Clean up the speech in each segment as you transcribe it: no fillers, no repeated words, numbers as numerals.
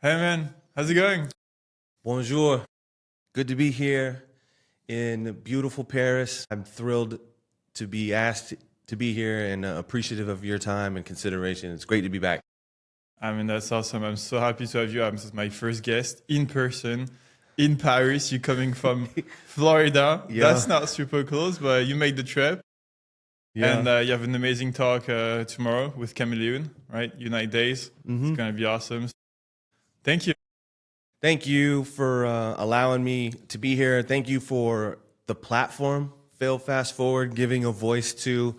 Hey man, how's it going? Bonjour. Good to be here in beautiful Paris. I'm thrilled to be asked to be here and appreciative of your time and consideration. It's great to be back. I mean, that's awesome. I'm so happy to have you. This is my first guest in person in Paris. You're coming from Florida. Yeah. That's not super close, but you made the trip. Yeah. And you have an amazing talk tomorrow with Chameleon, right? Unite Days. It's going to be awesome. Thank you. Thank you for allowing me to be here. Thank you for the platform, Fail Fast Forward, giving a voice to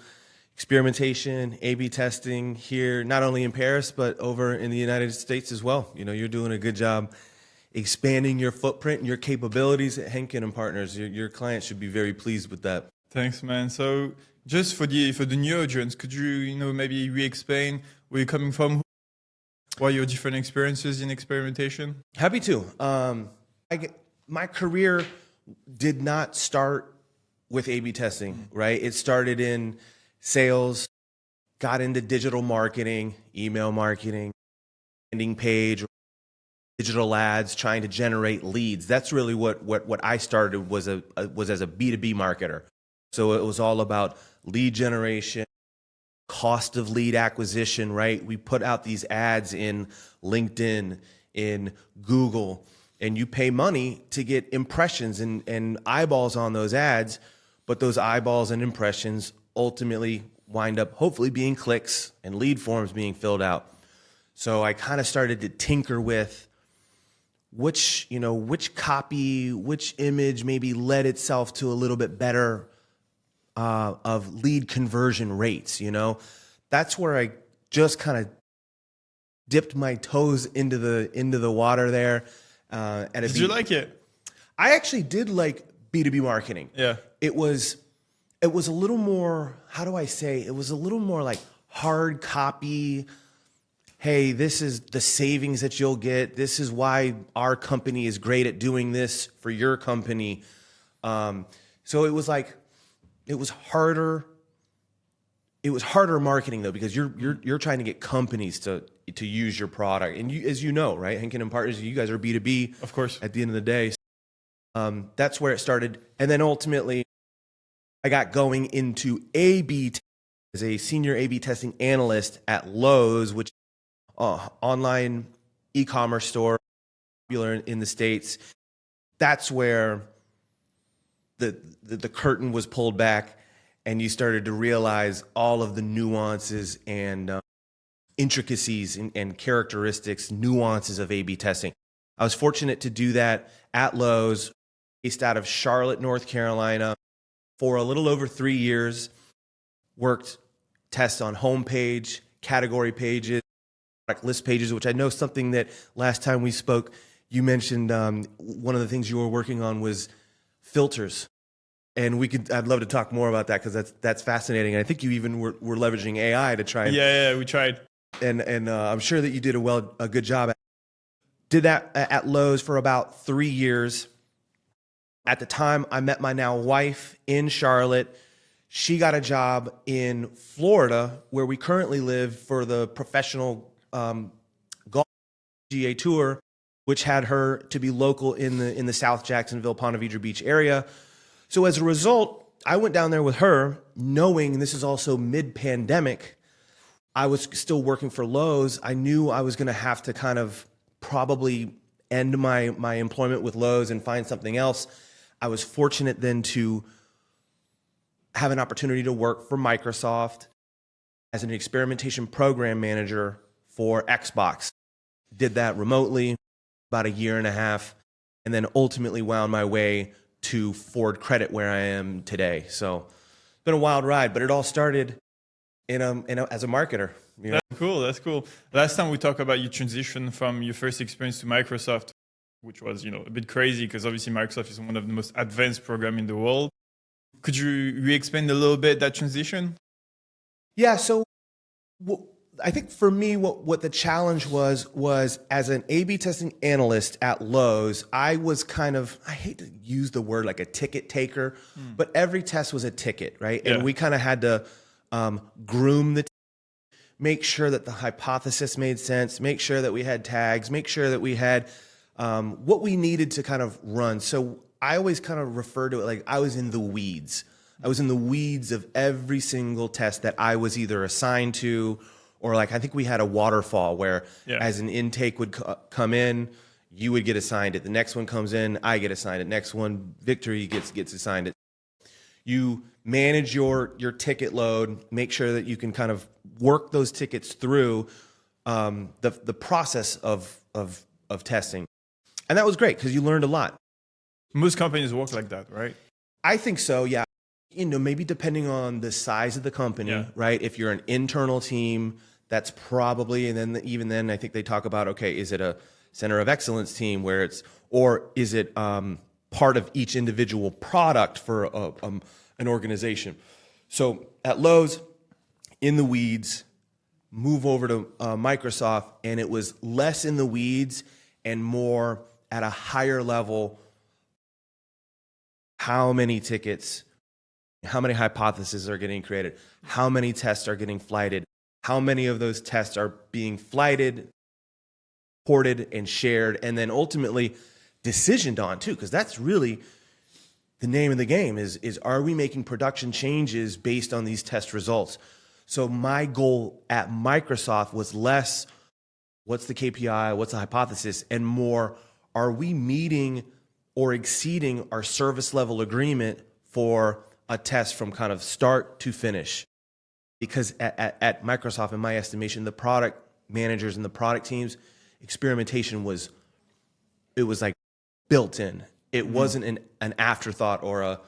experimentation, A/B testing here, not only in Paris, but over in the United States as well. You know, you're doing a good job expanding your footprint and your capabilities at Henkin and Partners. Your clients should be very pleased with that. Thanks, man. So just for the new audience, could you maybe re-explain where you're coming from? What are your different experiences in experimentation? Happy to. My career did not start with A/B testing, right? It started in sales, got into digital marketing, email marketing, landing page, digital ads, trying to generate leads. That's really what I started was as a B2B marketer. So it was all about lead generation, cost of lead acquisition, right? We put out these ads in LinkedIn, in Google, and you pay money to get impressions and eyeballs on those ads, but those eyeballs and impressions ultimately wind up hopefully being clicks and lead forms being filled out. So I kind of started to tinker with which copy, which image maybe led itself to a little bit better of lead conversion rates. That's where I just kind of dipped my toes into the water there. Did you like it? I actually did like B2B marketing. Yeah. It was a little more, how do I say? It was a little more like hard copy. Hey, this is the savings that you'll get. This is why our company is great at doing this for your company. So it was like, it was harder. It was harder marketing though, because you're trying to get companies to use your product, and as you know, right, Henkin and Partners, you guys are B2B, Of course. At the end of the day, that's where it started, and then ultimately, I got going into A/B as a senior A/B testing analyst at Lowe's, which online e-commerce store popular in the States. That's where the curtain was pulled back, and you started to realize all of the nuances and intricacies and characteristics, nuances of A/B testing. I was fortunate to do that at Lowe's, based out of Charlotte, North Carolina, for a little over 3 years. Worked tests on homepage, category pages, product list pages, which I know something that last time we spoke, you mentioned one of the things you were working on was filters. And I'd love to talk more about that, because that's fascinating. And I think you even were leveraging AI to try and Yeah, we tried. and I'm sure that you did a good job. Did that at Lowe's for about 3 years. At the time, I met my now wife in Charlotte. She got a job in Florida, where we currently live, for the professional golf GA Tour, which had her to be local in the South Jacksonville, Ponte Vedra Beach area. So as a result, I went down there with her, knowing this is also mid-pandemic. I was still working for Lowe's. I knew I was going to have to kind of probably end my employment with Lowe's and find something else. I was fortunate then to have an opportunity to work for Microsoft as an experimentation program manager for Xbox. Did that remotely about a year and a half, and then ultimately wound my way to Ford Credit, where I am today. So it's been a wild ride, but it all started as a marketer. That's cool. Last time we talked about your transition from your first experience to Microsoft, which was a bit crazy, because obviously Microsoft is one of the most advanced programs in the world. Could you re-explain a little bit that transition? Yeah, so I think for me, what the challenge was as an A/B testing analyst at Lowe's, I was kind of, I hate to use the word like a ticket taker, but every test was a ticket, right? Yeah. And we kind of had to groom the make sure that the hypothesis made sense, make sure that we had tags, make sure that we had what we needed to kind of run. So I always kind of refer to it like I was in the weeds. I was in the weeds of every single test that I was either assigned to, or like I think we had a waterfall where as an intake would come in, you would get assigned it. The next one comes in, I get assigned it. Next one, Victory gets assigned it. You manage your ticket load, make sure that you can kind of work those tickets through the process of testing. And that was great because you learned a lot. Most companies work like that, right? I think so, yeah. You know, maybe depending on the size of the company, right? If you're an internal team, that's probably, and then even then, I think they talk about, okay, is it a center of excellence team where it's, or is it part of each individual product for an organization? So at Lowe's, in the weeds, move over to Microsoft, and it was less in the weeds and more at a higher level. How many tickets, how many hypotheses are getting created? How many tests are getting flighted? How many of those tests are being flighted, ported, and shared, and then ultimately decisioned on too? Because that's really the name of the game is are we making production changes based on these test results? So my goal at Microsoft was less, what's the KPI, what's the hypothesis, and more, are we meeting or exceeding our service level agreement for a test from kind of start to finish? Because at Microsoft, in my estimation, the product managers and the product teams, experimentation was like built in. It wasn't an afterthought or oh,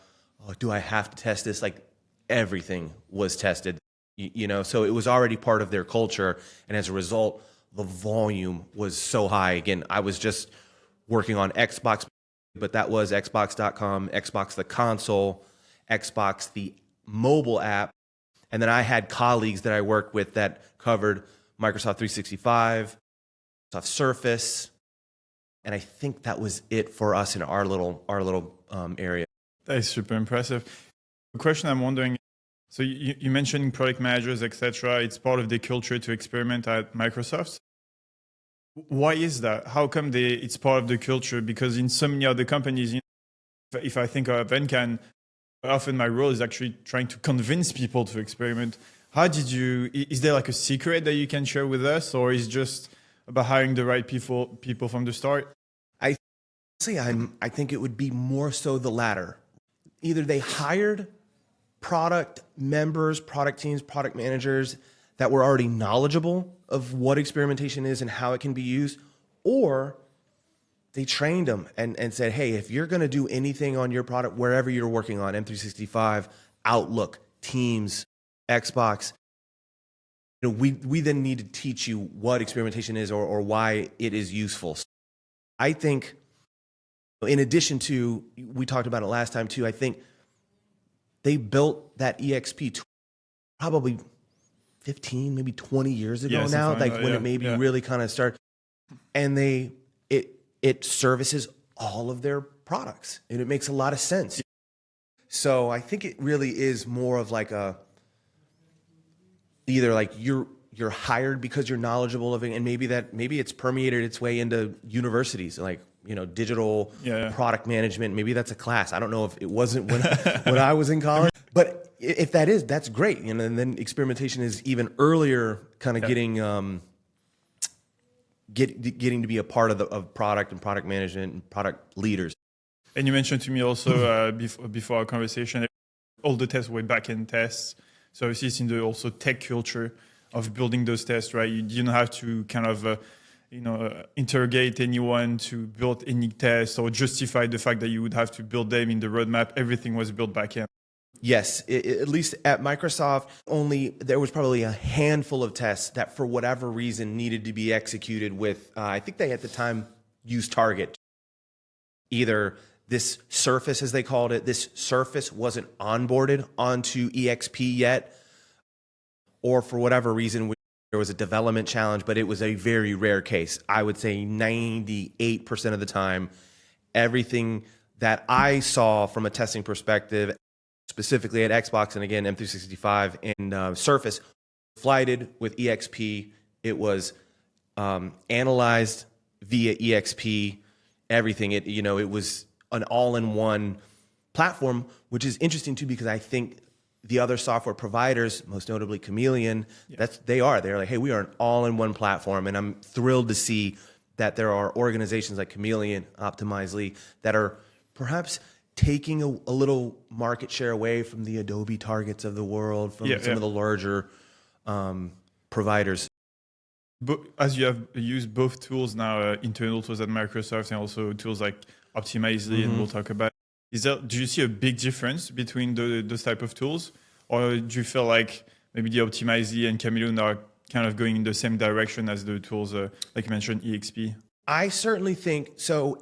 do I have to test this? Like everything was tested, you know, so it was already part of their culture. And as a result, the volume was so high. Again, I was just working on Xbox, but that was Xbox.com, Xbox the console, Xbox the mobile app. And then I had colleagues that I worked with that covered Microsoft 365, Microsoft Surface, and I think that was it for us in our little area. That is super impressive. The question I'm wondering, so you mentioned product managers, etc. It's part of the culture to experiment at Microsoft. Why is that? How come it's part of the culture? Because in so many other companies, you know, if I think of Vencan, often my role is actually trying to convince people to experiment. How did you, is there like a secret that you can share with us, or is it just about hiring the right people from the start? I think it would be more so the latter. Either they hired product members, product teams, product managers that were already knowledgeable of what experimentation is and how it can be used, or they trained them and said, hey, if you're going to do anything on your product, wherever you're working on, M365, Outlook, Teams, Xbox, you know, we then need to teach you what experimentation is or why it is useful. I think, in addition to, we talked about it last time too, I think they built that EXP probably 15, maybe 20 years ago now, like when it maybe really kind of started. And it services all of their products, and it makes a lot of sense. So I think it really is more of like either like you're hired because you're knowledgeable of it, and maybe it's permeated its way into universities, like, you know, digital product management. Maybe that's a class. I don't know if it wasn't when I was in college, but if that is, that's great. You know, and then experimentation is even earlier, kind of getting to be a part of product and product management and product leaders. And you mentioned to me also before our conversation, all the tests were back-end tests. So obviously it's in the also tech culture of building those tests, right? You didn't have to kind of interrogate anyone to build any test or justify the fact that you would have to build them in the roadmap. Everything was built back-end. Yes, at least at Microsoft, there was probably a handful of tests that for whatever reason needed to be executed with, I think they at the time used Target. Either this Surface, as they called it, this Surface wasn't onboarded onto EXP yet, or for whatever reason, there was a development challenge, but it was a very rare case. I would say 98% of the time, everything that I saw from a testing perspective, specifically at Xbox and again, M365 and Surface, flighted with EXP. It was analyzed via EXP. Everything. It was an all-in-one platform, which is interesting too, because I think the other software providers, most notably Chameleon, they're like, hey, we are an all-in-one platform, and I'm thrilled to see that there are organizations like Chameleon, Optimizely, that are perhaps taking a little market share away from the Adobe Targets of the world, from some of the larger providers. But as you have used both tools now, internal tools at Microsoft and also tools like Optimizely, and we'll talk about, do you see a big difference between those type of tools? Or do you feel like maybe the Optimizely and Chameleon are kind of going in the same direction as the tools, like you mentioned, EXP? I certainly think so.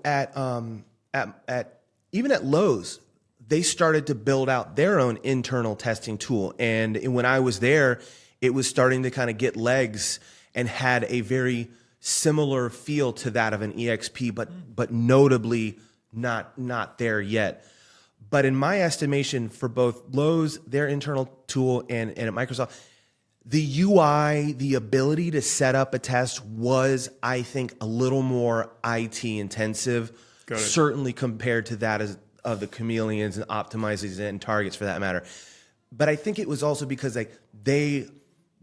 Even at Lowe's, they started to build out their own internal testing tool. And when I was there, it was starting to kind of get legs and had a very similar feel to that of an EXP, but notably not there yet. But in my estimation, for both Lowe's, their internal tool, and at Microsoft, the UI, the ability to set up a test was, I think, a little more IT intensive, certainly compared to that of the Chameleons and Optimizers and Targets for that matter. But I think it was also because they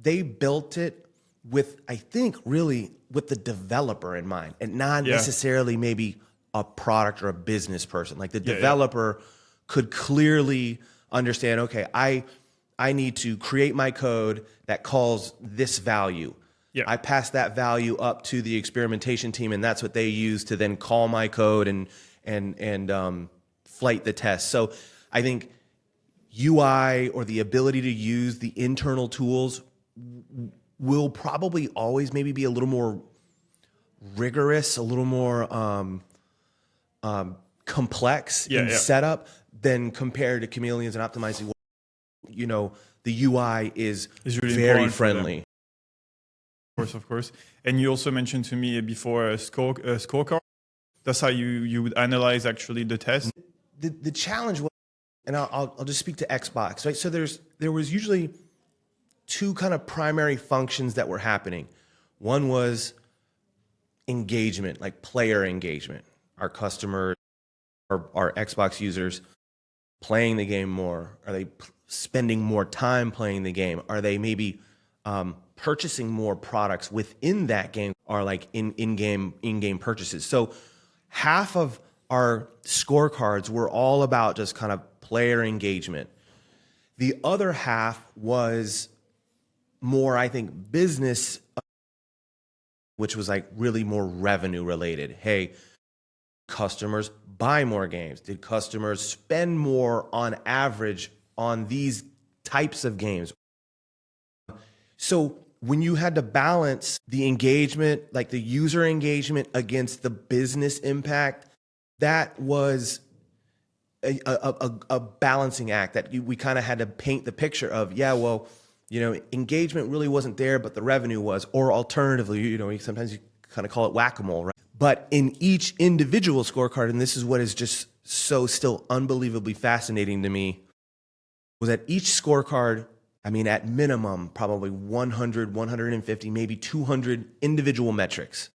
built it with, I think, really with the developer in mind, and not necessarily maybe a product or a business person. Like the developer could clearly understand, okay, I need to create my code that calls this value. Yeah. I pass that value up to the experimentation team, and that's what they use to then call my code and flight the test. So I think UI, or the ability to use the internal tools, will probably always maybe be a little more rigorous, a little more complex in setup than compared to Chameleons and Optimizing. The UI is really very friendly. Of course. And you also mentioned to me before a scorecard. That's how you would analyze actually the test. The challenge was, and I'll just speak to Xbox, right? So there was usually two kind of primary functions that were happening. One was engagement, like player engagement. Our customers, our Xbox users, playing the game more. Are they spending more time playing the game? Are they maybe purchasing more products within that game? Are like in-game purchases? So half of our scorecards were all about just kind of player engagement. The other half was more, I think, business, which was like really more revenue related. Hey, customers buy more games? Did customers spend more on average on these types of games? So when you had to balance the engagement, like the user engagement, against the business impact, that was a balancing act that we kind of had to paint the picture of, engagement really wasn't there, but the revenue was. Or alternatively, sometimes you kind of call it whack-a-mole, right? But in each individual scorecard, and this is what is just so still unbelievably fascinating to me, was that each scorecard, at minimum, probably 100, 150, maybe 200 individual metrics.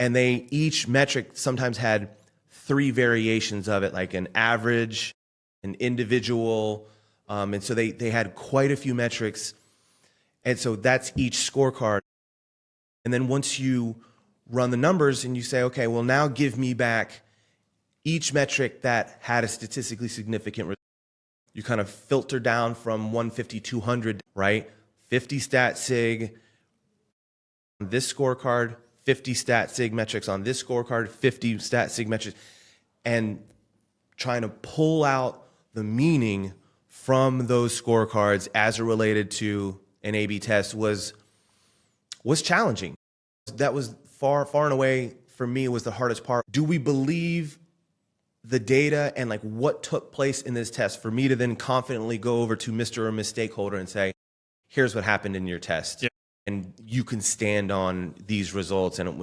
And each metric sometimes had 3 variations of it, like an average, an individual. And so they had quite a few metrics. And so that's each scorecard. And then once you run the numbers and you say, okay, well, now give me back each metric that had a statistically significant result. You kind of filter down from 150, 200, right? 50 stat sig on this scorecard, 50 stat sig metrics on this scorecard, 50 stat sig metrics, and trying to pull out the meaning from those scorecards as it related to an A/B test was challenging. That was far and away, for me, was the hardest part. Do we believe the data and like what took place in this test for me to then confidently go over to Mr. or Ms. Stakeholder and say, here's what happened in your test. Yeah. And you can stand on these results, and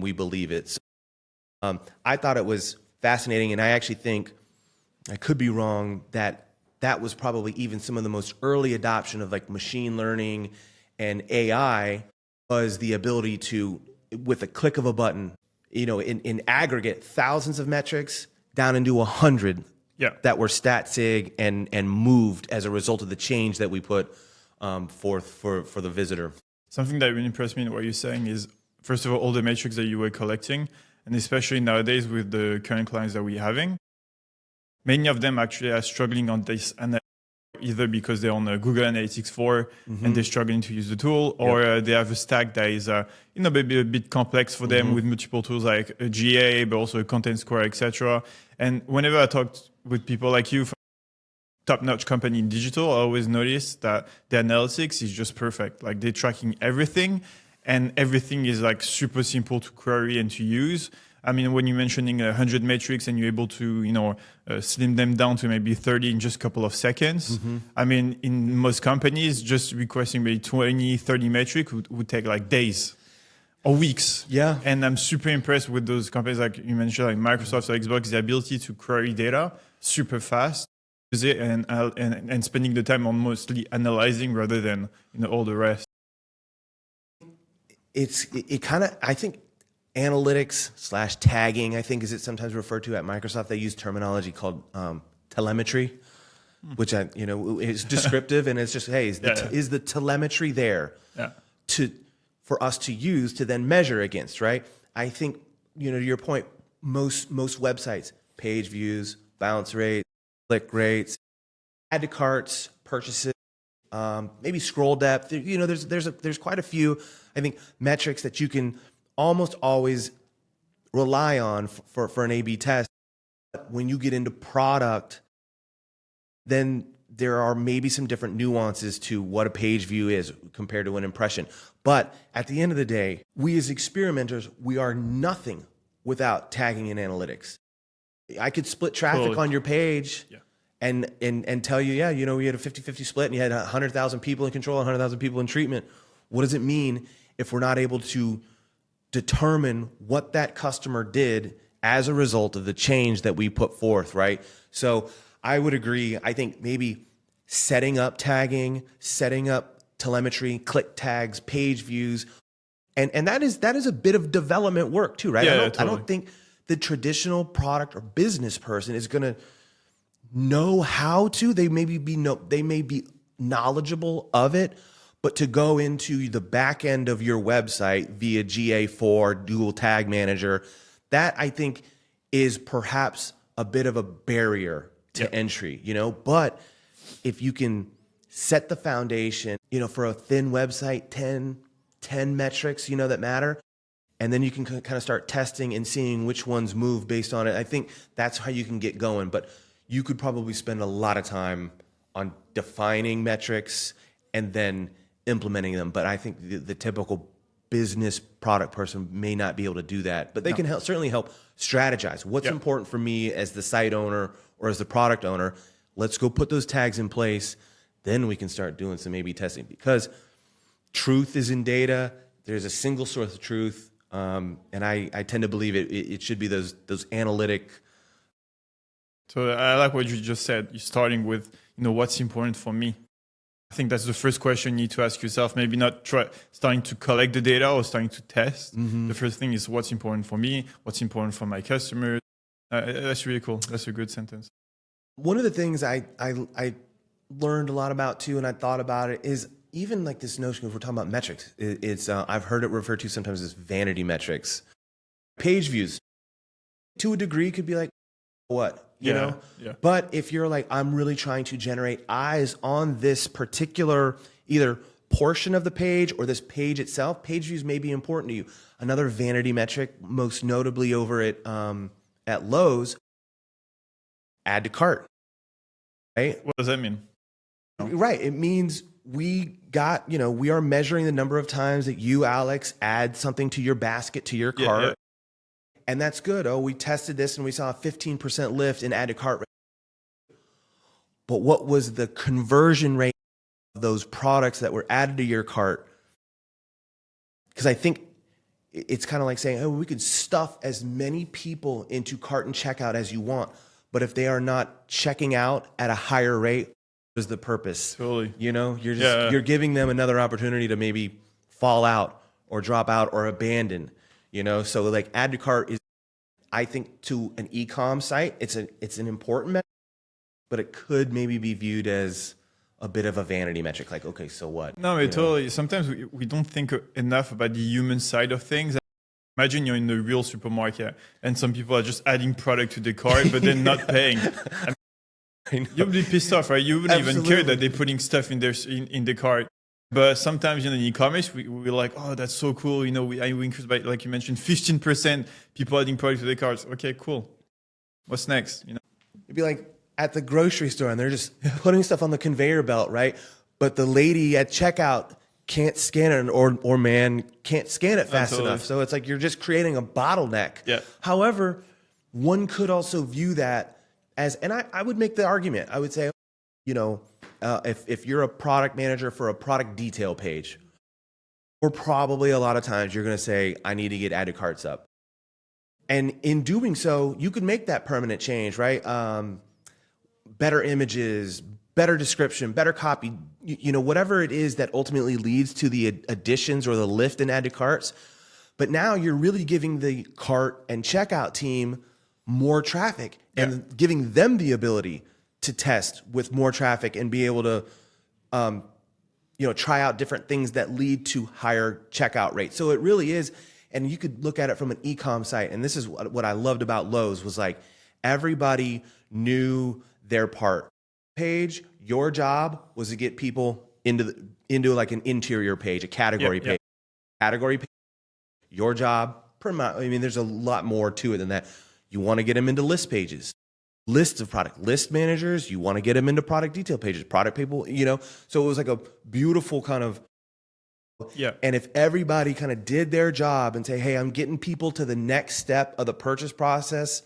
we believe it. So, I thought it was fascinating, and I actually think, I could be wrong, that that was probably even some of the most early adoption of like machine learning and AI, was the ability to, with a click of a button, in aggregate, thousands of metrics down into 100 that were stat sig and moved as a result of the change that we put forth for the visitor. Something that really impressed me in what you're saying is, first of all the metrics that you were collecting, and especially nowadays with the current clients that we're having, many of them actually are struggling on this, and either because they're on Google Analytics 4 and they're struggling to use the tool, or they have a stack that is maybe a bit complex for them with multiple tools like a GA, but also a content square, etc. And whenever I talk with people like you from top-notch company in digital, I always notice that the analytics is just perfect. Like, they're tracking everything, and everything is like super simple to query and to use. I mean, when you're mentioning 100 metrics and you're able to, slim them down to maybe 30 in just a couple of seconds. I mean, in most companies, just requesting maybe 20, 30 metrics would take like days or weeks. Yeah. And I'm super impressed with those companies like you mentioned, like Microsoft or Xbox, the ability to query data super fast and spending the time on mostly analyzing rather than all the rest. It kind of, I think, analytics / tagging, I think, is it sometimes referred to at Microsoft. They use terminology called telemetry, which is descriptive, and it's just, hey, is the telemetry there for us to use to then measure against, right? I think, to your point, most websites, page views, bounce rates, click rates, add to carts, purchases, maybe scroll depth. There's quite a few, I think, metrics that you can almost always rely on for an A/B test. But when you get into product, then there are maybe some different nuances to what a page view is compared to an impression. But at the end of the day, we as experimenters, we are nothing without tagging and analytics. I could split traffic on your page and tell you, we had a 50-50 split and you had 100,000 people in control and 100,000 people in treatment. What does it mean if we're not able to determine what that customer did as a result of the change that we put forth, right? So I would agree. I think maybe setting up tagging, setting up telemetry, click tags, page views, and that is a bit of development work too, right? Totally. I don't think the traditional product or business person is going to know how to. They may be knowledgeable of it, but to go into the back end of your website via GA4, Google Tag Manager, that I think is perhaps a bit of a barrier to entry, But if you can set the foundation, for a thin website, 10 metrics, that matter, and then you can kind of start testing and seeing which ones move based on it. I think that's how you can get going. But you could probably spend a lot of time on defining metrics and then implementing them. But I think the typical business product person may not be able to do that. But they can certainly help strategize. What's important for me as the site owner or as the product owner? Let's go put those tags in place. Then we can start doing some A/B testing, because truth is in data. There's a single source of truth. And I tend to believe it should be those analytic. So I like what you just said. You're starting with, what's important for me. I think that's the first question you need to ask yourself. Maybe not starting to collect the data or starting to test. The first thing is what's important for me, what's important for my customers. That's really cool. That's a good sentence. One of the things I learned a lot about too, and I thought about it, is even like this notion, if we're talking about metrics, it's I've heard it referred to sometimes as vanity metrics. Page views, to a degree, could be like, what? You know? Yeah. But if you're like, I'm really trying to generate eyes on this particular either portion of the page or this page itself, page views may be important to you. Another vanity metric, most notably over at Lowe's, add to cart. Right? What does that mean? Right. It means we are measuring the number of times that you, Alex, add something to your basket, to your cart. Yeah. And that's good. Oh, we tested this and we saw a 15% lift in add to cart rate. But what was the conversion rate of those products that were added to your cart? Because I think it's kind of like saying, oh, we could stuff as many people into cart and checkout as you want. But if they are not checking out at a higher rate, what is the purpose? Totally. You know, you're giving them another opportunity to maybe fall out or drop out or abandon, you know? So like add to cart is, I think, to an e-com site, it's an important metric, but it could maybe be viewed as a bit of a vanity metric. Like, okay, so what? No, You know? totally. Sometimes we don't think enough about the human side of things. Imagine you're in the real supermarket and some people are just adding product to the cart, but they're not paying. You'll be pissed off, right? You wouldn't even care that they're putting stuff in the cart. But sometimes, in e-commerce, we're like, oh, that's so cool. We increased by, like you mentioned, 15% people adding product to the carts. Okay, cool. What's next? It'd be like at the grocery store and they're just putting stuff on the conveyor belt, right? But the lady at checkout can't scan it or man can't scan it fast enough. So it's like you're just creating a bottleneck. Yeah. However, one could also view that as, and I would make the argument, I would say, if you're a product manager for a product detail page, or probably a lot of times you're going to say, I need to get added carts up. And in doing so, you could make that permanent change, right? Better images, better description, better copy, whatever it is that ultimately leads to the additions or the lift in added carts. But now you're really giving the cart and checkout team more traffic and giving them the ability to test with more traffic and be able to, try out different things that lead to higher checkout rates. So it really is, and you could look at it from an e-com site. And this is what I loved about Lowe's was like everybody knew their part. Page, your job was to get people into like an interior page, a category page. Category page, your job, there's a lot more to it than that. You want to get them into list pages, lists of product, list managers. You want to get them into product detail pages, product people, So it was like a beautiful kind of, and if everybody kind of did their job and say, hey, I'm getting people to the next step of the purchase process,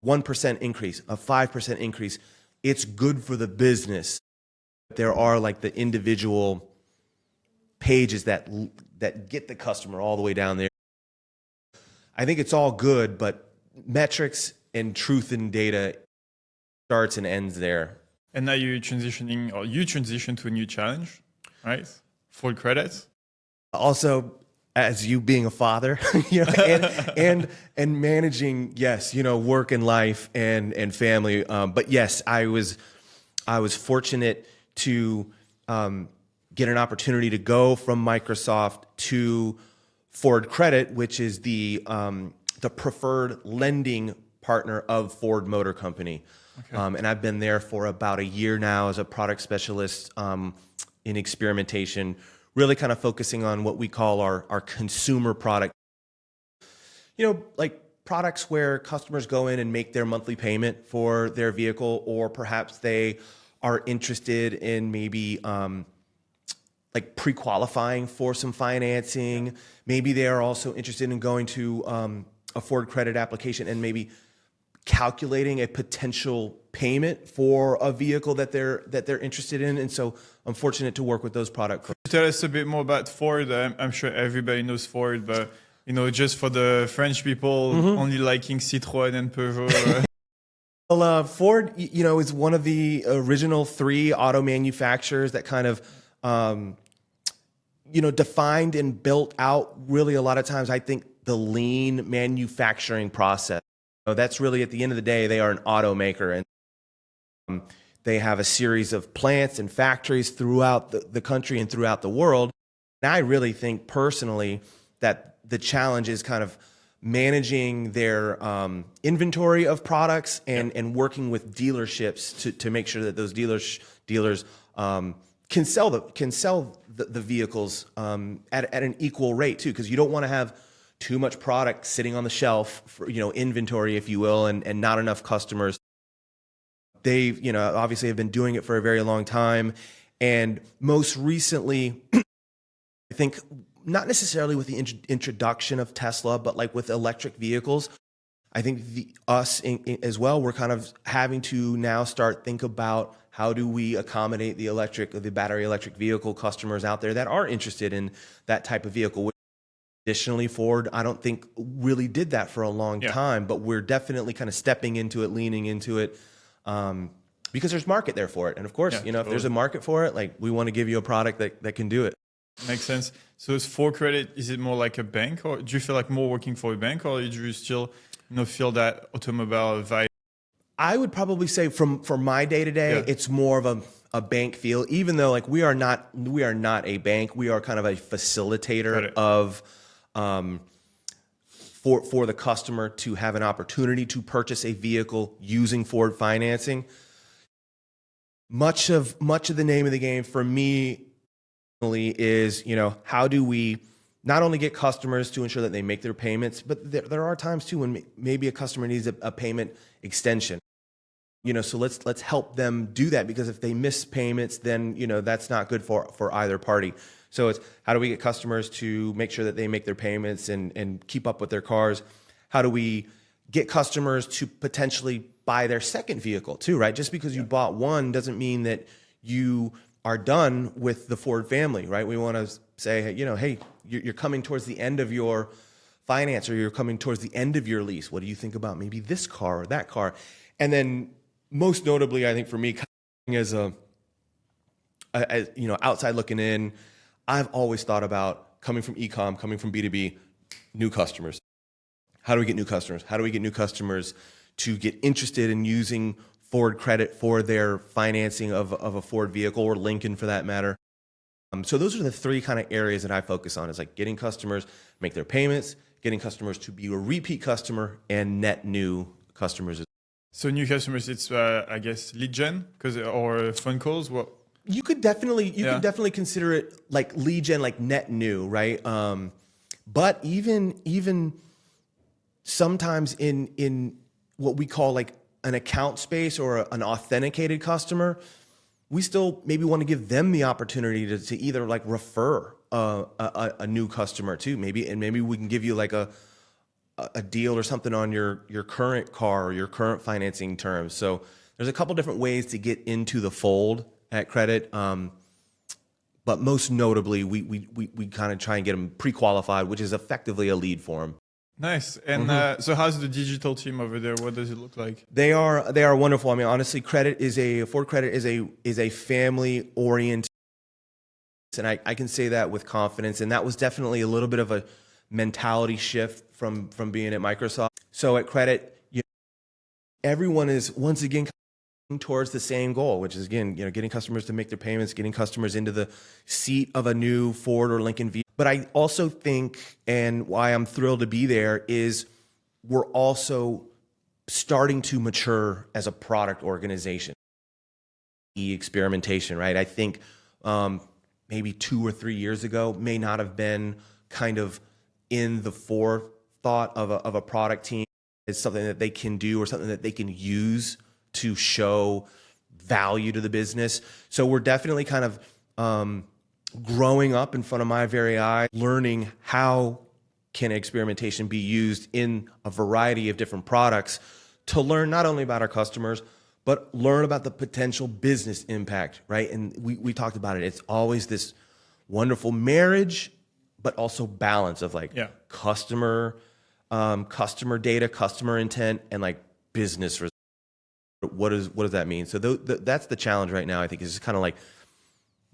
1% increase, a 5% increase, it's good for the business. There are like the individual pages that get the customer all the way down there. I think it's all good, but metrics and truth in data starts and ends there. And now you transition to a new challenge, right? Full credits. Also, as you being a father, and managing, work and life and family. But yes, I was fortunate to get an opportunity to go from Microsoft to Ford Credit, which is the preferred lending partner of Ford Motor Company. Okay. And I've been there for about a year now as a product specialist in experimentation, really kind of focusing on what we call our consumer product. Like products where customers go in and make their monthly payment for their vehicle, or perhaps they are interested in maybe like pre-qualifying for some financing. Maybe they are also interested in going to a Ford Credit application and maybe calculating a potential payment for a vehicle that they're interested in. And so I'm fortunate to work with those products. Tell us a bit more about Ford. I'm sure everybody knows Ford, but just for the French people only liking Citroën and Peugeot. Well, Ford, is one of the original 3 auto manufacturers that kind of, defined and built out really a lot of times, I think, the lean manufacturing process. That's really, at the end of the day, they are an automaker, and they have a series of plants and factories throughout the country and throughout the world. And I really think personally that the challenge is kind of managing their inventory of products and working with dealerships to make sure that those dealers can sell the vehicles at an equal rate too, because you don't want to have too much product sitting on the shelf for, inventory, if you will, and not enough customers. They, obviously have been doing it for a very long time. And most recently, I think not necessarily with the introduction of Tesla, but like with electric vehicles, I think us as well, we're kind of having to now think about how do we accommodate the battery electric vehicle customers out there that are interested in that type of vehicle. Additionally, Ford, I don't think really did that for a long time, but we're definitely kind of stepping into it, leaning into it, because there's market there for it. And of course, if there's a market for it, like we want to give you a product that can do it. Makes sense. So is Ford Credit, is it more like a bank, or do you feel like more working for a bank, or do you still feel that automobile vibe? I would probably say for my day to day, it's more of a bank feel, even though like we are not a bank. We are kind of a facilitator of for the customer to have an opportunity to purchase a vehicle using Ford financing. Much of the name of the game for me is, how do we not only get customers to ensure that they make their payments, but there are times too when maybe a customer needs a payment extension. So let's help them do that, because if they miss payments, then that's not good for either party. So it's how do we get customers to make sure that they make their payments and keep up with their cars? How do we get customers to potentially buy their second vehicle too, right? Just because you bought one doesn't mean that you are done with the Ford family, right? We want to say, hey, you're coming towards the end of your finance, or you're coming towards the end of your lease. What do you think about maybe this car or that car? And then most notably, I think for me, as outside looking in, I've always thought about coming from e-com, coming from B2B, new customers. How do we get new customers? How do we get new customers to get interested in using Ford Credit for their financing of a Ford vehicle, or Lincoln for that matter? So those are the three kind of areas that I focus on, is like getting customers make their payments, getting customers to be a repeat customer, and net new customers. So new customers, it's I guess lead gen, or phone calls. What? You could definitely consider it like lead gen, like net new, right? But even sometimes in what we call like an account space or an authenticated customer, we still maybe want to give them the opportunity to either like refer a new customer too, maybe we can give you like a deal or something on your current car or your current financing terms. So there's a couple different ways to get into the fold at Credit. But most notably, we kind of try and get them pre-qualified, which is effectively a lead for them. Nice. And so how's the digital team over there? What does it look like? They are wonderful. I mean, honestly, Ford Credit is a family oriented, and I can say that with confidence. And that was definitely a little bit of a mentality shift from being at Microsoft. So at Credit, everyone is once again coming towards the same goal, which is again, getting customers to make their payments, getting customers into the seat of a new Ford or Lincoln vehicle. But I also think, and why I'm thrilled to be there, is we're also starting to mature as a product organization. Experimentation, right? I think maybe 2 or 3 years ago may not have been kind of in the forethought of a product team as something that they can do or something that they can use to show value to the business. So we're definitely kind of growing up in front of my very eyes, learning how can experimentation be used in a variety of different products to learn not only about our customers, but learn about the potential business impact, right? And we talked about it. It's always this wonderful marriage, but also balance of like customer data, customer intent, and like business results. What does that mean? So that's the challenge right now, I think, is just kind of like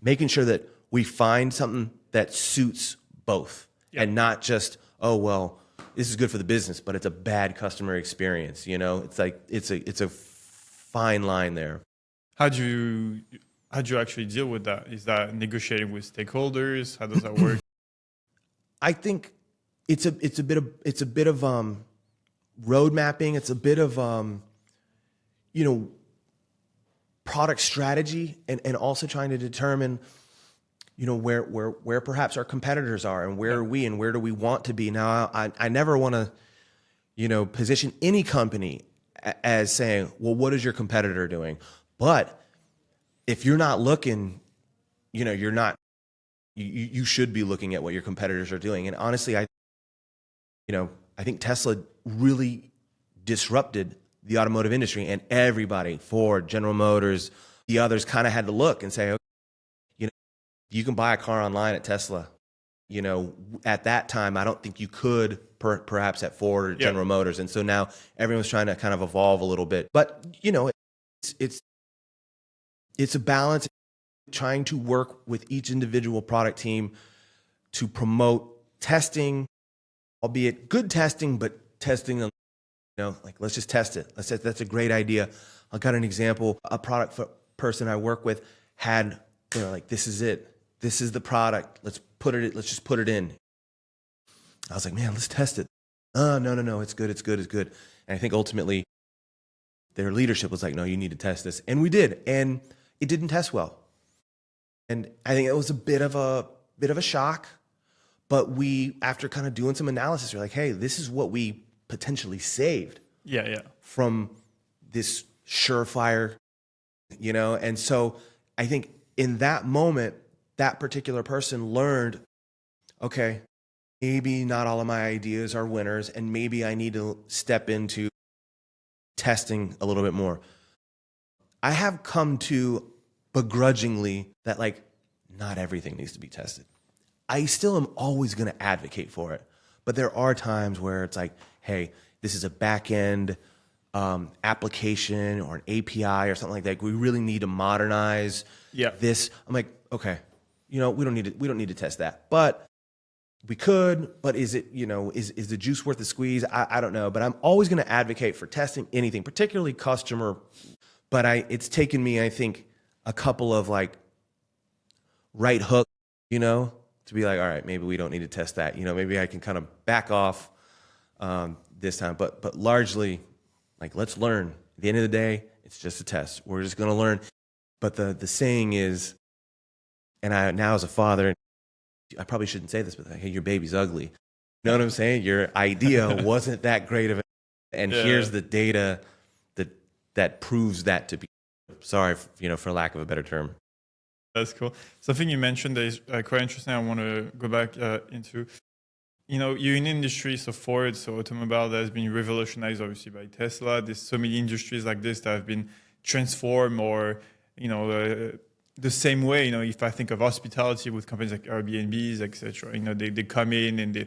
making sure that we find something that suits both and not just, oh, well, this is good for the business, but it's a bad customer experience. It's like, it's a fine line there. How'd you actually deal with that? Is that negotiating with stakeholders? How does that work? I think it's a bit of road mapping. It's a bit of product strategy, and also trying to determine where perhaps our competitors are, and where are we, and where do we want to be. Now, I never want to position any company as saying, well, what is your competitor doing? But if you're not looking, you're not. You should be looking at what your competitors are doing. And honestly, I think Tesla really disrupted the automotive industry, and everybody, Ford, General Motors, the others, kind of had to look and say, okay, you can buy a car online at Tesla. You know, at that time, I don't think you could perhaps at Ford or General Motors. And so now everyone's trying to kind of evolve a little bit. But, you know, it's a balance, trying to work with each individual product team to promote testing, albeit good testing, but testing, you know, like, let's just test it. That's a great idea. I'll got an example. A product person I work with had, you know, like, this is it. This is the product. Let's just put it in. I was like, man, let's test it. No. It's good. And I think ultimately their leadership was like, no, you need to test this. And we did. And it didn't test well. And I think it was a bit of a shock. But we, after kind of doing some analysis, we're like, hey, this is what we potentially saved. From this surefire, you know? And so I think in that moment, that particular person learned, okay, maybe not all of my ideas are winners, and maybe I need to step into testing a little bit more. I have come to begrudgingly that, like, not everything needs to be tested. I still am always going to advocate for it. But there are times where it's like, hey, this is a back-end application or an API or something like that. We really need to modernize this. I'm like, okay, you know, we don't need to test that. But we could, but is it, you know, is the juice worth the squeeze? I don't know. But I'm always going to advocate for testing anything, particularly customer. But it's taken me, I think, a couple of, like, right hook, you know, to be like, all right, maybe we don't need to test that. You know, maybe I can kind of back off this time. But largely, like, let's learn. At the end of the day, it's just a test. We're just going to learn. But the saying is, and I now as a father, I probably shouldn't say this, but hey, your baby's ugly. You know what I'm saying? Your idea wasn't that great of it. And here's the data that proves that to be. Sorry, you know, for lack of a better term. That's cool. Something you mentioned that is quite interesting. I want to go back into. You know, you're in industry, so Ford, so automobile, that has been revolutionized obviously by Tesla. There's so many industries like this that have been transformed, or, you know, the same way. You know, if I think of hospitality with companies like Airbnbs, etc., you know, they come in and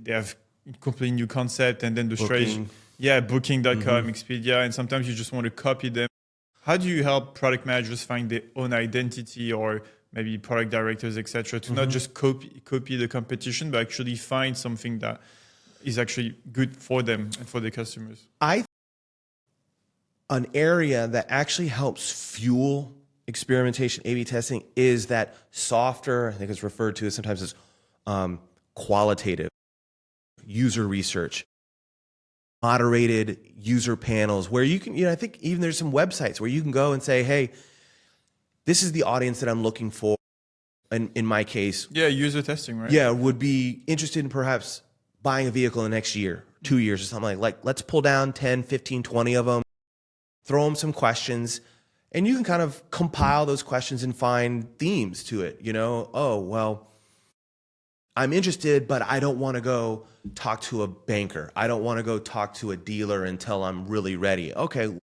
they have completely new concept, and then the strategy, Booking.com, Expedia, and sometimes you just want to copy them. How do you help product managers find their own identity, or maybe product directors, etc., to not just copy the competition, but actually find something that is actually good for them and for their customers? An area that actually helps fuel experimentation, A/B testing, is that softer, I think it's referred to sometimes as qualitative user research, moderated user panels, where you can, you know, I think even there's some websites where you can go and say, hey, this is the audience that I'm looking for. And in my case, user testing, right? Yeah, would be interested in perhaps buying a vehicle in the next year, 2 years or something like let's pull down 10, 15, 20 of them, throw them some questions, and you can kind of compile those questions and find themes to it. You know, oh, well, I'm interested, but I don't want to go talk to a banker. I don't want to go talk to a dealer until I'm really ready. Okay,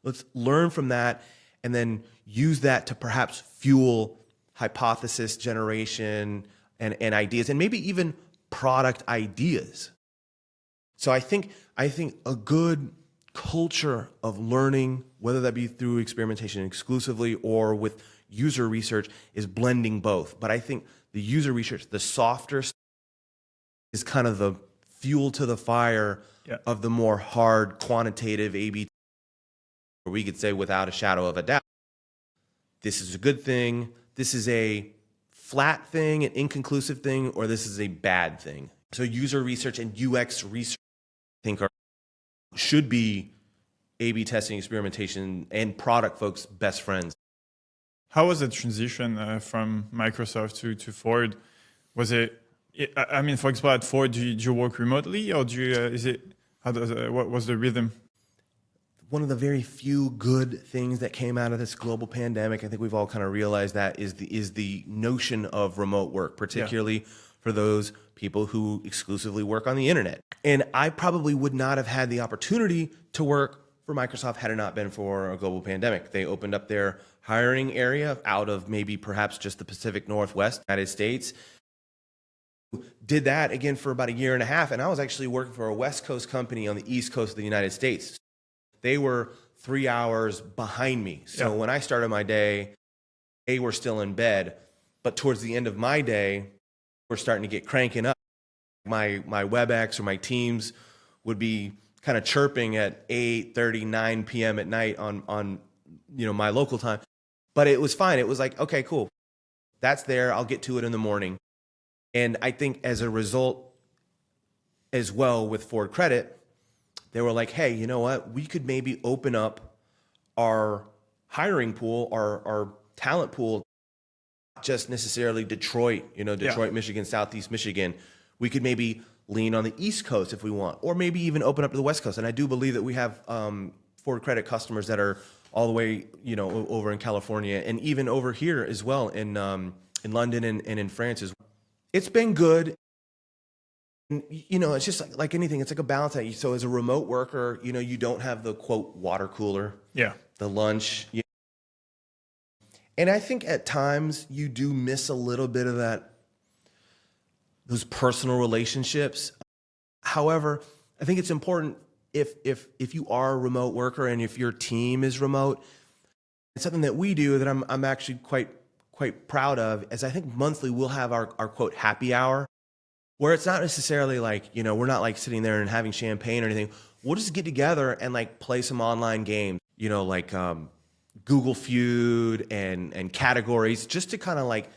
let's learn from that and then use that to perhaps fuel hypothesis generation and ideas, and maybe even product ideas. So I think a good culture of learning, whether that be through experimentation exclusively or with user research, is blending both. But I think the user research, the softer, is kind of the fuel to the fire of the more hard quantitative A/B, where we could say without a shadow of a doubt, this is a good thing, this is a flat thing, an inconclusive thing, or this is a bad thing. So user research and UX research, I think, should be A/B testing, experimentation, and product folks' best friends. How was the transition from Microsoft to Ford? Was it? I mean, for example, at Ford, do you work remotely, or do you? What was the rhythm? One of the very few good things that came out of this global pandemic, I think we've all kind of realized that, is the notion of remote work, particularly for those people who exclusively work on the internet. And I probably would not have had the opportunity to work for Microsoft had it not been for a global pandemic. They opened up their hiring area out of maybe perhaps just the Pacific Northwest United States. Did that again for about a year and a half. And I was actually working for a West Coast company on the East Coast of the United States. They were 3 hours behind me. So when I started my day, they were still in bed. But towards the end of my day, we're starting to get cranking up. My WebEx or my Teams would be kind of chirping at 8:30, 9 p.m. at night on my local time. But it was fine. It was like, okay, cool. That's there. I'll get to it in the morning. And I think as a result as well with Ford Credit, they were like, hey, you know what? We could maybe open up our hiring pool, our talent pool, not just necessarily Detroit, Michigan, Southeast Michigan. We could maybe lean on the East Coast if we want, or maybe even open up to the West Coast. And I do believe that we have Ford Credit customers that are all the way, over in California and even over here as well in London and in France as well. It's been good. And, it's just like anything. It's like a balance act. So as a remote worker, you don't have the quote water cooler, the lunch. And I think at times you do miss a little bit of those personal relationships. However, I think it's important if you are a remote worker and if your team is remote, it's something that we do that I'm actually quite proud of, is I think monthly we'll have our quote happy hour, where it's not necessarily like, we're not like sitting there and having champagne or anything. We'll just get together and like play some online games, like Google Feud and categories, just to kind of like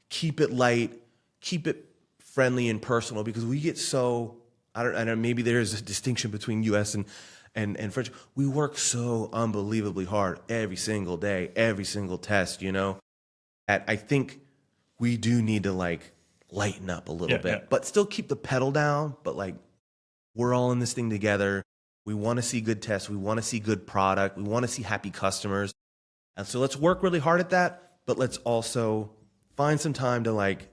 keep it light, keep it friendly and personal, because we get so, I don't know, maybe there's a distinction between US and French. We work so unbelievably hard every single day, every single test, I think we do need to like lighten up a little bit, but still keep the pedal down. But like, we're all in this thing together. We want to see good tests. We want to see good product. We want to see happy customers. And so let's work really hard at that, but let's also find some time to like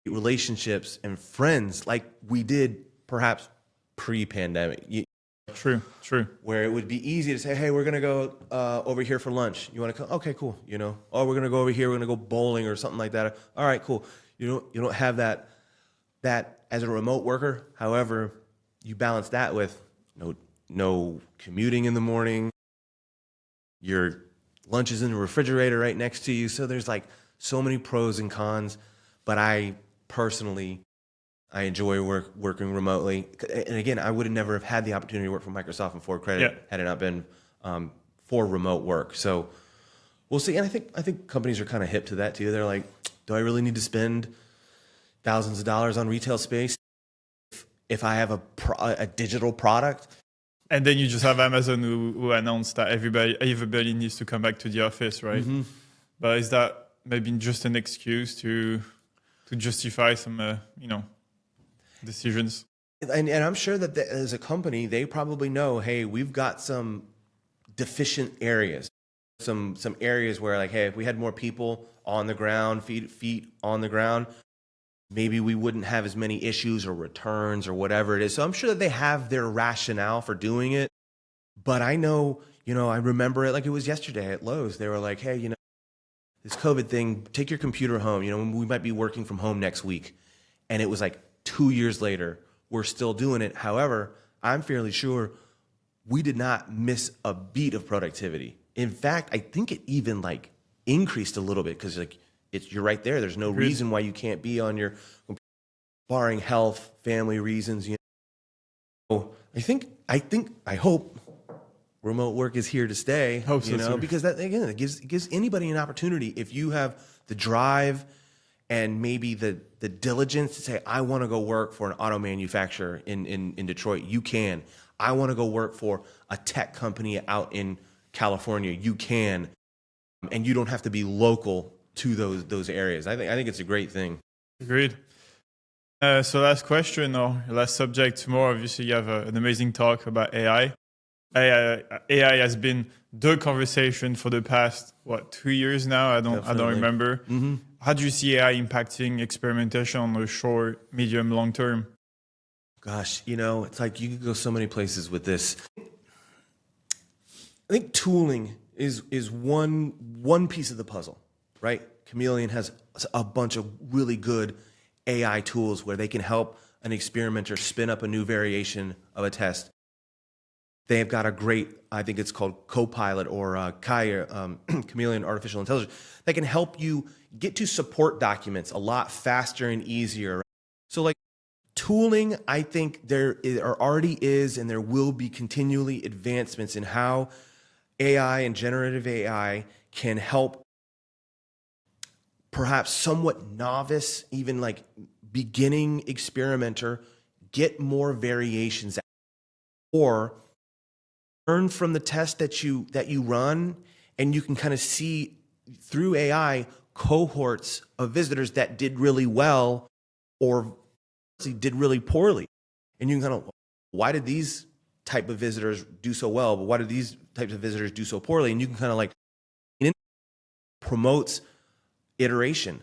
relationships and friends like we did perhaps pre-pandemic. True. Where it would be easy to say, hey, we're going to go over here for lunch. You want to come? Okay, cool. Oh, we're going to go over here. We're going to go bowling or something like that. All right, cool. You don't have that as a remote worker. However, you balance that with no commuting in the morning. Your lunch is in the refrigerator right next to you. So there's like so many pros and cons. But I personally, I enjoy working remotely. And again, I would never have had the opportunity to work for Microsoft and Ford Credit had it not been for remote work. So we'll see. And I think companies are kind of hip to that too. They're like, do I really need to spend thousands of dollars on retail space if I have a digital product? And then you just have Amazon who announced that everybody needs to come back to the office, right? Mm-hmm. But is that maybe just an excuse to justify some, decisions? And I'm sure that as a company, they probably know, hey, we've got some deficient areas, some areas where like, hey, if we had more people on the ground, feet on the ground, maybe we wouldn't have as many issues or returns or whatever it is. So I'm sure that they have their rationale for doing it. But I know, I remember it like it was yesterday at Lowe's. They were like, hey, this COVID thing, take your computer home. We might be working from home next week. And it was like 2 years later, we're still doing it. However, I'm fairly sure we did not miss a beat of productivity. In fact, I think it even like increased a little bit because like you're right there. There's no reason why you can't be on your computer, barring health, family reasons. I hope remote work is here to stay. Hope so, too. Because that again, it gives anybody an opportunity. If you have the drive and maybe the diligence to say, I want to go work for an auto manufacturer in Detroit, you can. I want to go work for a tech company out in California, you can. And you don't have to be local to those areas. I think it's a great thing. Agreed. So last question or last subject tomorrow, obviously you have an amazing talk about AI. AI has been the conversation for the past, 2 years now? I don't remember. Mm-hmm. How do you see AI impacting experimentation on the short, medium, long term? Gosh, it's like you could go so many places with this. I think tooling is one piece of the puzzle, right? Chameleon has a bunch of really good AI tools where they can help an experimenter spin up a new variation of a test. They have got a great, I think it's called Copilot or Chameleon Artificial Intelligence, that can help you get to support documents a lot faster and easier. So like tooling, I think there already is and there will be continually advancements in how AI and generative AI can help perhaps somewhat novice, even like beginning experimenter, get more variations or learn from the test that you run, and you can kind of see through AI cohorts of visitors that did really well or did really poorly. And you can kind of, why did these type of visitors do so well, but why did these types of visitors do so poorly? And you can kind of like, it promotes iteration.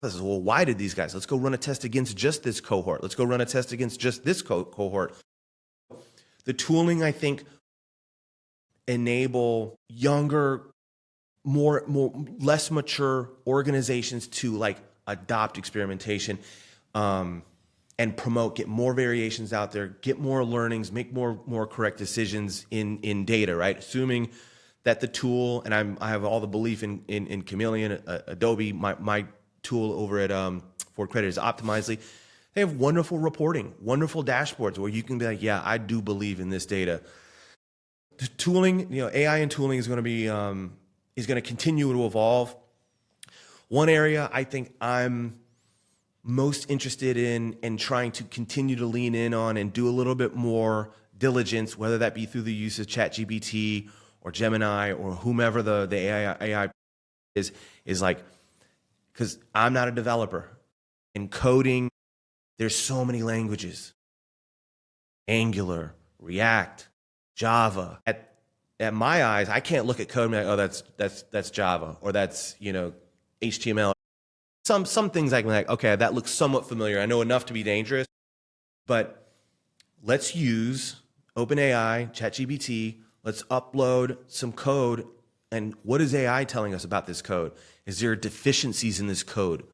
Well, why did these guys? Let's go run a test against just this cohort. Let's go run a test against just this cohort. The tooling, I think, enable younger, less mature organizations to like adopt experimentation and promote, get more variations out there, get more learnings, make more correct decisions in data, right? Assuming that the tool, and I have all the belief in Chameleon, Adobe, my tool over at Ford Credit is Optimizely. They have wonderful reporting, wonderful dashboards where you can be like, yeah, I do believe in this data. The tooling, AI and tooling is going to be is going to continue to evolve. One area I think I'm most interested in and trying to continue to lean in on and do a little bit more diligence, whether that be through the use of ChatGPT or Gemini or whomever the AI is like, because I'm not a developer. In coding, there's so many languages. Angular, React, Java. At my eyes, I can't look at code and be like, oh, that's Java, or that's HTML. Some things I can be like, okay, that looks somewhat familiar. I know enough to be dangerous, but let's use OpenAI, ChatGPT. Let's upload some code. And what is AI telling us about this code? Is there deficiencies in this code?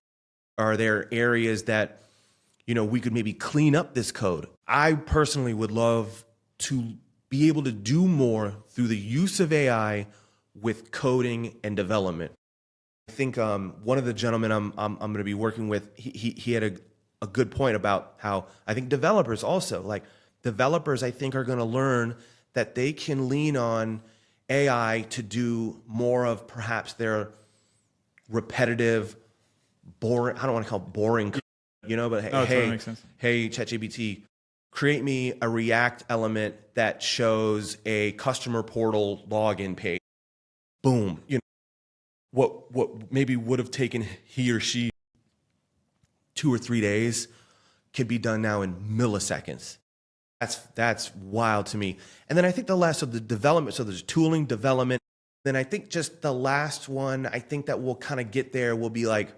Are there areas that we could maybe clean up this code? I personally would love to be able to do more through the use of AI with coding and development. I think one of the gentlemen I'm going to be working with, he had a good point about how I think developers also, I think are going to learn that they can lean on AI to do more of perhaps their repetitive, boring, I don't want to call it boring, but hey, totally makes sense. Hey, ChatGPT, create me a React element that shows a customer portal login page. Boom. What maybe would have taken he or she 2 or 3 days could be done now in milliseconds. That's wild to me. And then I think the last of the development, so there's tooling, development. Then I think just the last one, I think that we'll kind of get there will be like,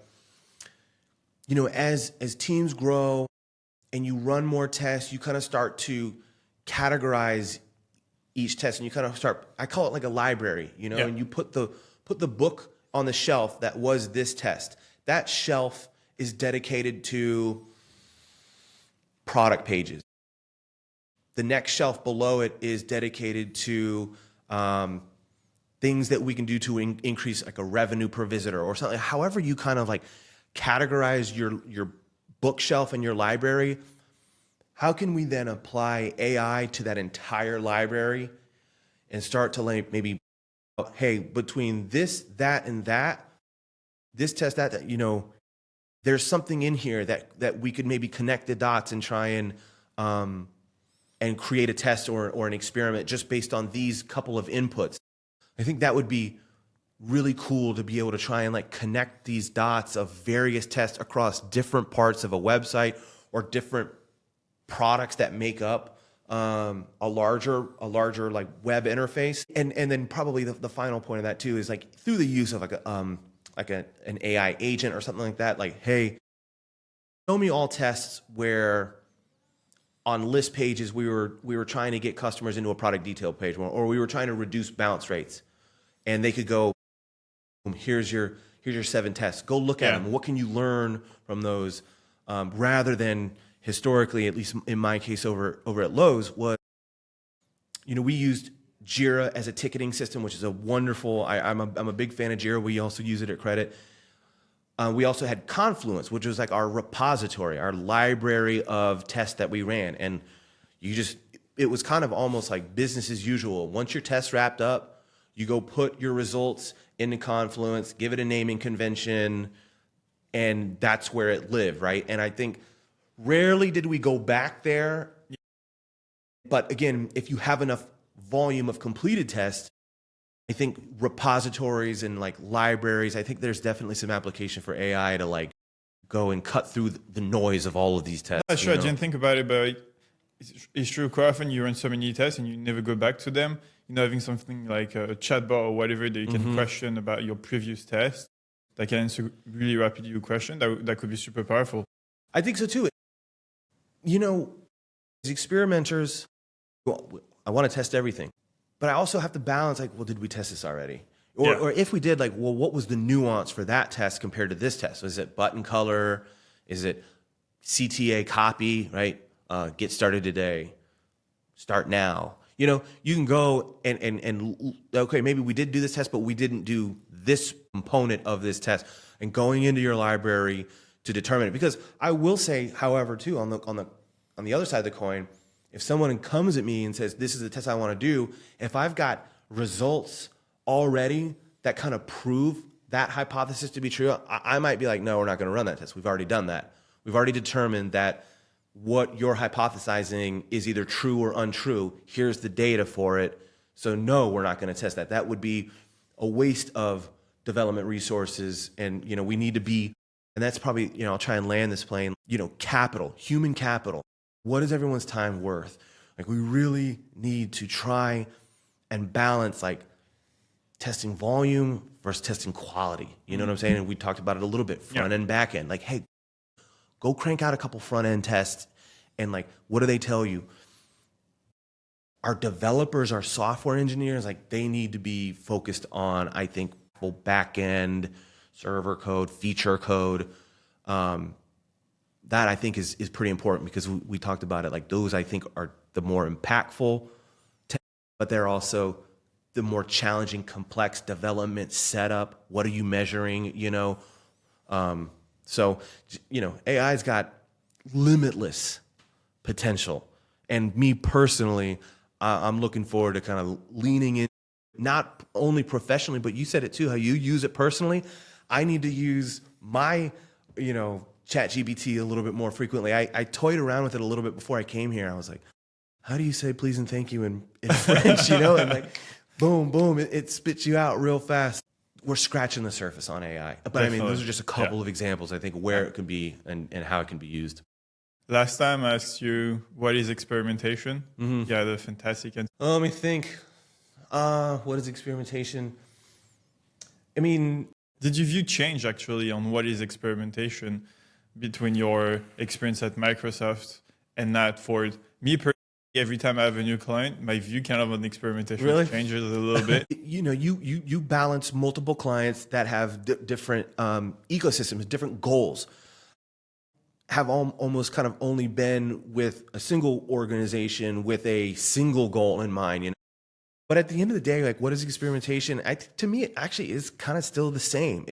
as teams grow and you run more tests, you kind of start to categorize each test, and you kind of start, I call it like a library, and you put the book on the shelf that was this test. That shelf is dedicated to product pages. The next shelf below it is dedicated to things that we can do to increase like a revenue per visitor or something. However you kind of like categorize your bookshelf and your library, how can we then apply AI to that entire library and start to like maybe, hey, between this, that, and that, this test, that, there's something in here that we could maybe connect the dots and try and create a test or an experiment just based on these couple of inputs. I think that would be really cool to be able to try and like connect these dots of various tests across different parts of a website or different products that make up a larger like web interface. And then probably the final point of that too is like through the use of an AI agent or something like that, like, hey, show me all tests where on list pages we were trying to get customers into a product detail page, or we were trying to reduce bounce rates, and they could go, here's your 7 tests. Go look at them. What can you learn from those? rather than historically, at least in my case over at Lowe's, was, we used Jira as a ticketing system, which is a wonderful, I'm a big fan of Jira. We also use it at Credit. We also had Confluence, which was like our repository, our library of tests that we ran. And it was kind of almost like business as usual. Once your test wrapped up, you go put your results into Confluence, give it a naming convention, and that's where it lived, right? And I think rarely did we go back there. But again, if you have enough volume of completed tests, I think repositories and like libraries, I think there's definitely some application for AI to like go and cut through the noise of all of these tests. Sure, I didn't think about it, but it's true. Quite often you run so many tests and you never go back to them. Having something like a chatbot or whatever that you can question about your previous test that can answer really rapidly your question, that could be super powerful. I think so too. As experimenters, I want to test everything, but I also have to balance like, well, did we test this already? Or if we did, like, well, what was the nuance for that test compared to this test? Was it button color? Is it CTA copy, right? Get started today, start now. You can go and okay, maybe we did do this test, but we didn't do this component of this test, and going into your library to determine it. Because I will say, however, too, on the other side of the coin, if someone comes at me and says, this is the test I want to do, if I've got results already that kind of prove that hypothesis to be true, I might be like, no, we're not going to run that test. We've already done that. We've already determined that what you're hypothesizing is either true or untrue. Here's the data for it. So no, we're not going to test that. That would be a waste of development resources. And, we need to be, and that's probably, I'll try and land this plane, capital, human capital. What is everyone's time worth? Like, we really need to try and balance like testing volume versus testing quality. You know what I'm saying? And we talked about it a little bit, front end, back end. Like, hey, go crank out a couple front end tests. And like, what do they tell you? Our developers, our software engineers, like they need to be focused on, I think, back end, server code, feature code. That I think is pretty important because we talked about it. Like those I think are the more impactful, but they're also the more challenging, complex development setup. What are you measuring? So AI's got limitless potential, and me personally, I'm looking forward to kind of leaning in, not only professionally, but you said it too, how you use it personally. I need to use my, ChatGPT a little bit more frequently. I toyed around with it a little bit before I came here. I was like, how do you say please and thank you in French, And like, boom, boom, it spits you out real fast. We're scratching the surface on AI. But Definitely. I mean, those are just a couple of examples, I think, where it can be and how it can be used. Last time I asked you, what is experimentation? Yeah, the fantastic answer. Let me think. What is experimentation? I mean... Did your view change, actually, on what is experimentation between your experience at Microsoft and that for me personally? Every time I have a new client, my view kind of on experimentation changes a little bit. You balance multiple clients that have different ecosystems, different goals. Have almost kind of only been with a single organization with a single goal in mind. But at the end of the day, like, what is experimentation? To me, it actually is kind of still the same.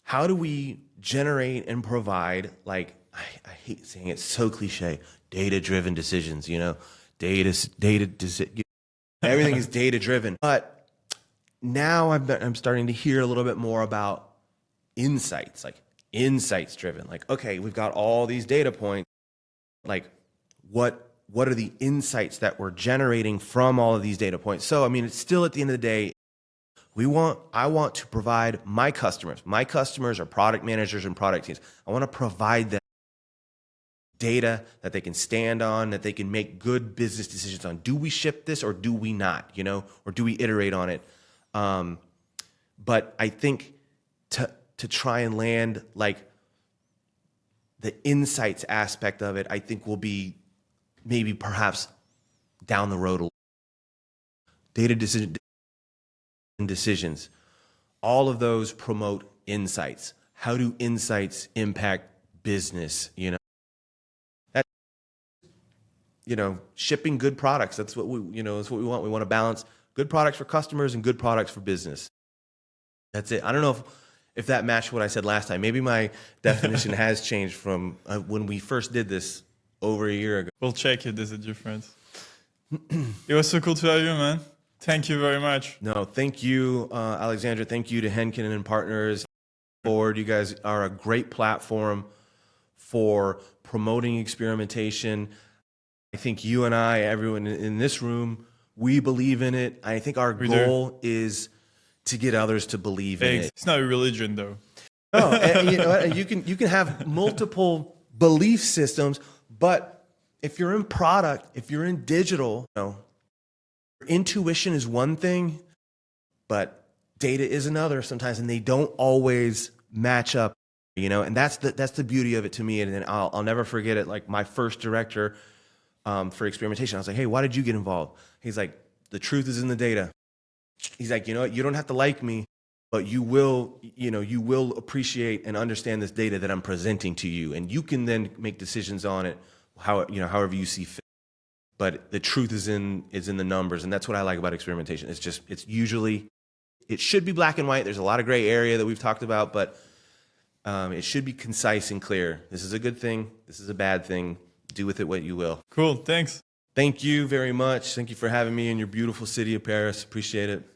How do we generate and provide, like, I hate saying it, so cliche, data-driven decisions, everything is data-driven. But now I'm starting to hear a little bit more about insights, like insights-driven. Like, okay, we've got all these data points. Like, what are the insights that we're generating from all of these data points? So, I mean, it's still at the end of the day, I want to provide my customers are product managers and product teams. I want to provide them data that they can stand on, that they can make good business decisions on. Do we ship this or do we not, or do we iterate on it? But I think to try and land like the insights aspect of it, I think will be maybe perhaps down the road a little. Data decisions, all of those promote insights. How do insights impact business? shipping good products. That's what that's what we want. We want to balance good products for customers and good products for business. That's it. I don't know if that matched what I said last time. Maybe my definition has changed from when we first did this over a year ago. We'll check if there's a difference. It was so cool to have you, man. Thank you very much. No, thank you, Alexandra. Thank you to Henkin and Partners. Board, you guys are a great platform for promoting experimentation. I think you and I, everyone in this room, we believe in it. I think our goal is to get others to believe in it. It's not a religion, though. No, and you can have multiple belief systems, but if you're in product, if you're in digital, intuition is one thing, but data is another sometimes, and they don't always match up. And that's the beauty of it to me. And then I'll never forget it. Like my first director for experimentation, I was like, "Hey, why did you get involved?" He's like, "The truth is in the data." He's like, "You know what? You don't have to like me, but you will appreciate and understand this data that I'm presenting to you, and you can then make decisions on it, however you see fit. But the truth is in the numbers, and that's what I like about experimentation. It should be black and white. There's a lot of gray area that we've talked about, but it should be concise and clear. This is a good thing. This is a bad thing. Do with it what you will." Cool. Thanks. Thank you very much. Thank you for having me in your beautiful city of Paris. Appreciate it.